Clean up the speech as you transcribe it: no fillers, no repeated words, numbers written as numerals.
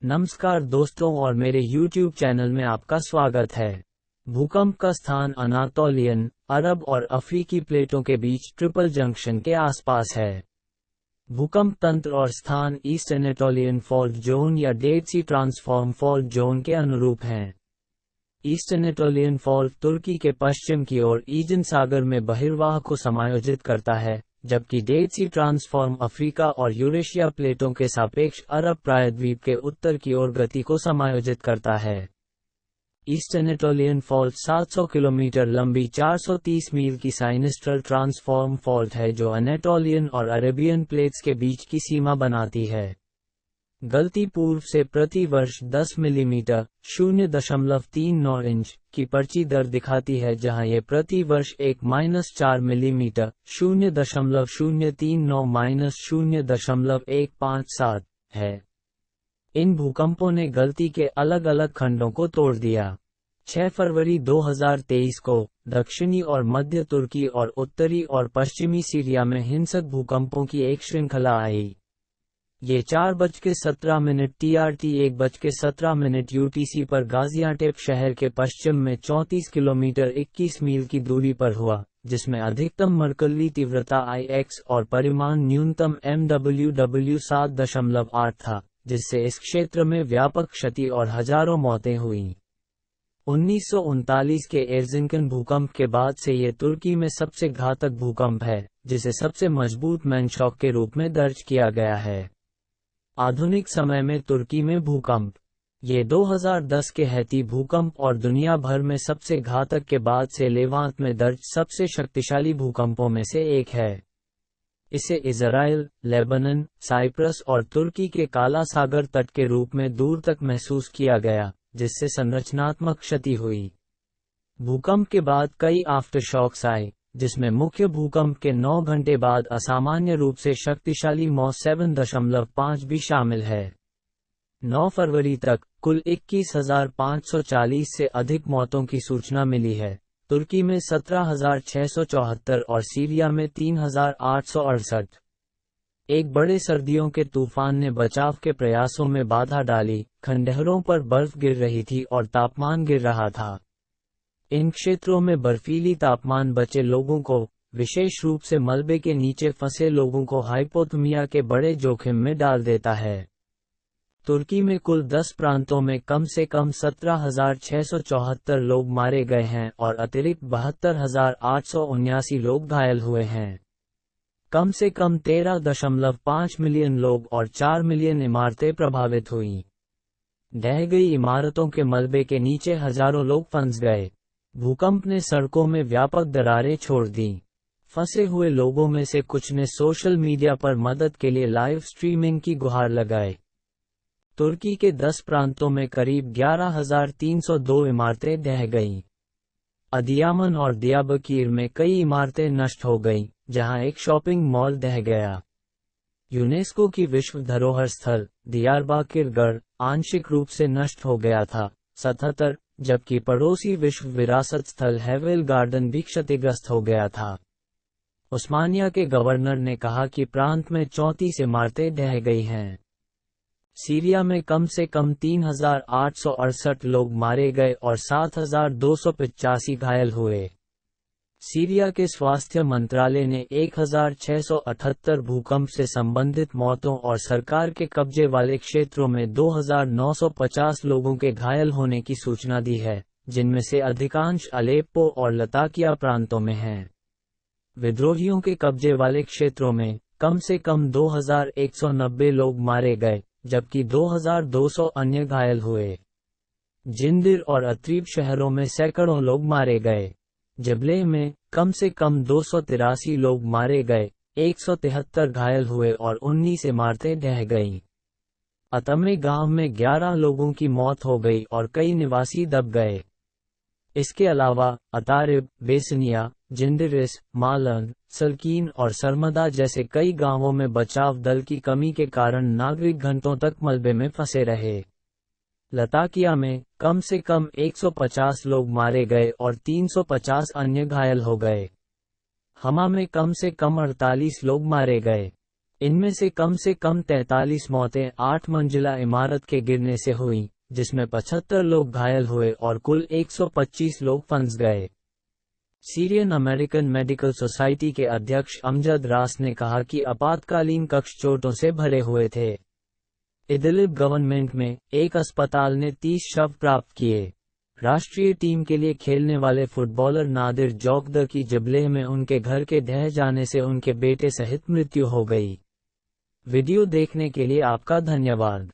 नमस्कार दोस्तों और मेरे YouTube चैनल में आपका स्वागत है। भूकंप का स्थान अनातोलियन, अरब और अफ्रीकी प्लेटों के बीच ट्रिपल जंक्शन के आसपास है। भूकंप तंत्र और स्थान ईस्ट एनाटोलियन फॉल्ट जोन या डेड सी ट्रांसफॉर्म फॉल्ट जोन के अनुरूप हैं। ईस्ट एनाटोलियन फॉल्ट तुर्की के पश्चिम की ओर ईजन सागर में बहिर्वाह को समायोजित करता है, जबकि डेड सी ट्रांसफॉर्म अफ्रीका और यूरेशिया प्लेटों के सापेक्ष अरब प्रायद्वीप के उत्तर की ओर गति को समायोजित करता है। ईस्ट एनाटोलियन फॉल्ट 700 किलोमीटर लंबी 430 मील की साइनिस्ट्रल ट्रांसफॉर्म फॉल्ट है जो अनाटोलियन और अरेबियन प्लेट्स के बीच की सीमा बनाती है। गलती पूर्व से प्रति वर्ष 10 मिलीमीटर 0.39 इंच की पर्ची दर दिखाती है, जहां यह प्रति वर्ष 1-4 मिलीमीटर 0.039-0.157 है। इन भूकंपों ने गलती के अलग अलग खंडों को तोड़ दिया। 6 फरवरी 2023 को दक्षिणी और मध्य तुर्की और उत्तरी और पश्चिमी सीरिया में हिंसक भूकंपों की एक श्रृंखला आई। ये 4:17 TRT 1:17 UTC पर गाजियान्टेप शहर के पश्चिम में 34 किलोमीटर 21 मील की दूरी पर हुआ, जिसमें अधिकतम मरकली तीव्रता IX और परिमाण न्यूनतम MWW 7.8 था, जिससे इस क्षेत्र में व्यापक क्षति और हजारों मौतें हुईं। 1939 के एर्जिनकन भूकंप के बाद से ये तुर्की में सबसे घातक भूकंप है, जिसे सबसे मजबूत मैनशॉक के रूप में दर्ज किया गया है। आधुनिक समय में तुर्की में भूकंप, ये 2010 के हैती भूकंप और दुनिया भर में सबसे घातक के बाद से लेवांत में दर्ज सबसे शक्तिशाली भूकंपों में से एक है। इसे इजराइल, लेबनान, साइप्रस और तुर्की के काला सागर तट के रूप में दूर तक महसूस किया गया, जिससे संरचनात्मक क्षति हुई। भूकंप के बाद कई आफ्टरशॉक्स आए, जिसमें मुख्य भूकंप के 9 घंटे बाद असामान्य रूप से शक्तिशाली मॉ 7.5 भी शामिल है। 9 फरवरी तक कुल 21,540 से अधिक मौतों की सूचना मिली है। तुर्की में 17,674 और सीरिया में 3,868। एक बड़े सर्दियों के तूफान ने बचाव के प्रयासों में बाधा डाली, खंडहरों पर बर्फ गिर रही थी और तापमान गिर रहा था। इन क्षेत्रों में बर्फीली तापमान बचे लोगों को, विशेष रूप से मलबे के नीचे फंसे लोगों को हाइपोथर्मिया के बड़े जोखिम में डाल देता है। तुर्की में कुल 10 प्रांतों में कम से कम 17,674 लोग मारे गए हैं और अतिरिक्त 72,879 लोग घायल हुए हैं। कम से कम 13.5 मिलियन लोग और 4 मिलियन इमारतें प्रभावित हुईं। ढह गई इमारतों के मलबे के नीचे हजारों लोग फंस गए। भूकंप ने सड़कों में व्यापक दरारें छोड़ दी। फंसे हुए लोगों में से कुछ ने सोशल मीडिया पर मदद के लिए लाइव स्ट्रीमिंग की गुहार लगाई। तुर्की के 10 प्रांतों में करीब 11,302 इमारतें ढह गईं। अदियामन और दियाबकीर में कई इमारतें नष्ट हो गईं, जहां एक शॉपिंग मॉल ढह गया। यूनेस्को की विश्व धरोहर स्थल दियारबाकिर गढ़ आंशिक रूप से नष्ट हो गया था, 77, जबकि पड़ोसी विश्व विरासत स्थल हेवेल गार्डन भी क्षतिग्रस्त हो गया था। उस्मानिया के गवर्नर ने कहा कि प्रांत में 34 इमारतें ढह गई हैं। सीरिया में कम से कम 3,868 लोग मारे गए और 7,285 घायल हुए। सीरिया के स्वास्थ्य मंत्रालय ने 1,678 भूकंप से संबंधित मौतों और सरकार के कब्जे वाले क्षेत्रों में 2,950 लोगों के घायल होने की सूचना दी है, जिनमें से अधिकांश अलेप्पो और लताकिया प्रांतों में हैं। विद्रोहियों के कब्जे वाले क्षेत्रों में कम से कम 2,190 लोग मारे गए, जबकि 2,200 अन्य घायल हुए। जिंदिर और अत्रीब शहरों में सैकड़ों लोग मारे गए। जबले में कम से कम 283 लोग मारे गए, 173 घायल हुए और 19 इमारतें ढह गईं। अतमे गांव में 11 लोगों की मौत हो गई और कई निवासी दब गए। इसके अलावा अतारिब, बेसनिया, जिंदिरिस, मालंग, सलकीन और सरमदा जैसे कई गांवों में बचाव दल की कमी के कारण नागरिक घंटों तक मलबे में फंसे रहे। लताकिया में कम से कम 150 लोग मारे गए और 350 अन्य घायल हो गए। हमा में कम से कम 48 लोग मारे गए। इनमें से कम 43 मौतें 8 मंजिला इमारत के गिरने से हुई, जिसमें 75 लोग घायल हुए और कुल 125 लोग फंस गए। सीरियन अमेरिकन मेडिकल सोसाइटी के अध्यक्ष अमजद रास ने कहा कि आपातकालीन कक्ष चोटों से भरे हुए थे। इदलिब गवर्नमेंट में एक अस्पताल ने 30 शव प्राप्त किए। राष्ट्रीय टीम के लिए खेलने वाले फुटबॉलर नादिर जौकदर की जबलेह में उनके घर के ढह जाने से उनके बेटे सहित मृत्यु हो गई। वीडियो देखने के लिए आपका धन्यवाद।